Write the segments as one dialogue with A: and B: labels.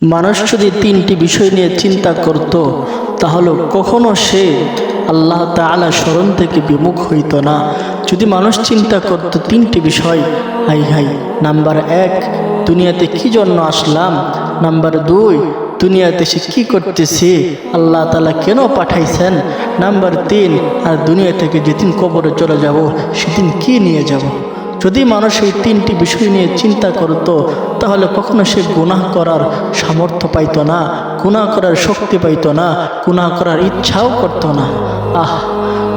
A: মানুষ যদি তিনটি বিষয় নিয়ে চিন্তা করত তাহলে কখনো সে আল্লাহ তাআলা স্মরণ থেকে বিমুখ হইত না। যদি মানুষ চিন্তা করত তিনটি বিষয়, হাই নাম্বার 1, দুনিয়াতে কি জন্য আসলাম, নাম্বার 2, দুনিয়াতে সে কী করতেছে, আল্লাহ তাআলা কেন পাঠাইছেন, নাম্বার 3, আর দুনিয়া থেকে যেদিন কবরে চলে যাব সেদিন কি নিয়ে যাব। যদি মানুষ এই তিনটি বিষয় নিয়ে চিন্তা করত তাহলে কখনো সে গুনাহ করার সামর্থ্য পাইত না, গুনাহ করার শক্তি পাইত না, গুনাহ করার ইচ্ছাও করত না।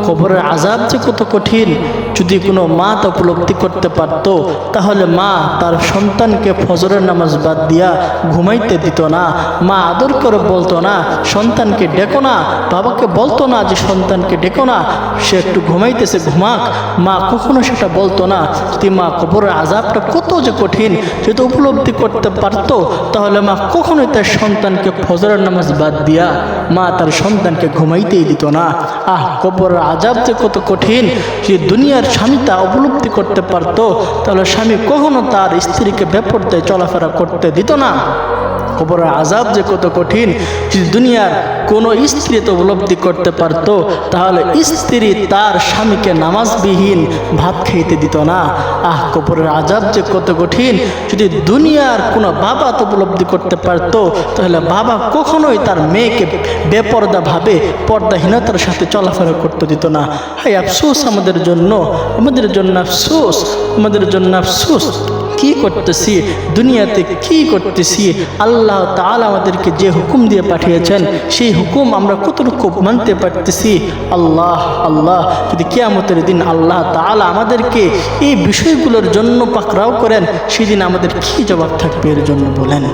A: কবরের আযাব যে কত কঠিন যদি কোনো মা তা উপলব্ধি করতে পারত তাহলে মা তার সন্তানকে ফজরের নামাজ বাদ দিয়া ঘুমাইতে দিত না। মা আদর করে বলতো না সন্তানকে ডেকো না, বাবাকে বলতো না যে সন্তানকে ডেকো না, সে একটু ঘুমাইতেছে ঘুমাক, মা কখনো সেটা বলতো না। যদি মা কবরের আযাবটা কত যে কঠিন যদি উপলব্ধি করতে পারত তাহলে মা কখনোই তার সন্তানকে ফজরের নামাজ বাদ দিয়া মা তার সন্তানকে ঘুমাইতেই দিত না। কবরের আযাব যে কত কঠিন যে দুনিয়ার স্বামী তা উপলব্ধি করতে পারত তাহলে স্বামী কখনো তার স্ত্রীকে বেপরদায় চলাফেরা করতে দিত না। কবরের আযাব যে কত কঠিন যদি দুনিয়ার কোনো স্ত্রী তো উপলব্ধি করতে পারত তাহলে স্ত্রী তার স্বামীকে নামাজবিহীন ভাত খাইতে দিত না। কবরের আযাব যে কত কঠিন যদি দুনিয়ার কোনো বাবা তো উপলব্ধি করতে পারত তাহলে বাবা কখনোই তার মেয়েকে বেপরদাভাবে পর্দাহীনতার সাথে চলাফেরা করতে দিত না। আফসোস আমাদের জন্য আফসোস, আমাদের জন্য আফসোস। কি করতেছি দুনিয়াতে, কি করতেছি? আল্লাহ তাআলা আমাদেরকে যে হুকুম দিয়ে পাঠিয়েছেন সেই হুকুম আমরা কতটুকু মানতে পারতেছি? আল্লাহ যদি কিয়ামতের দিন আল্লাহ তাআলা আমাদেরকে এই বিষয়গুলোর জন্য পাকড়াও করেন সেদিন আমাদের কি জবাব থাকবে এর জন্য বলেন?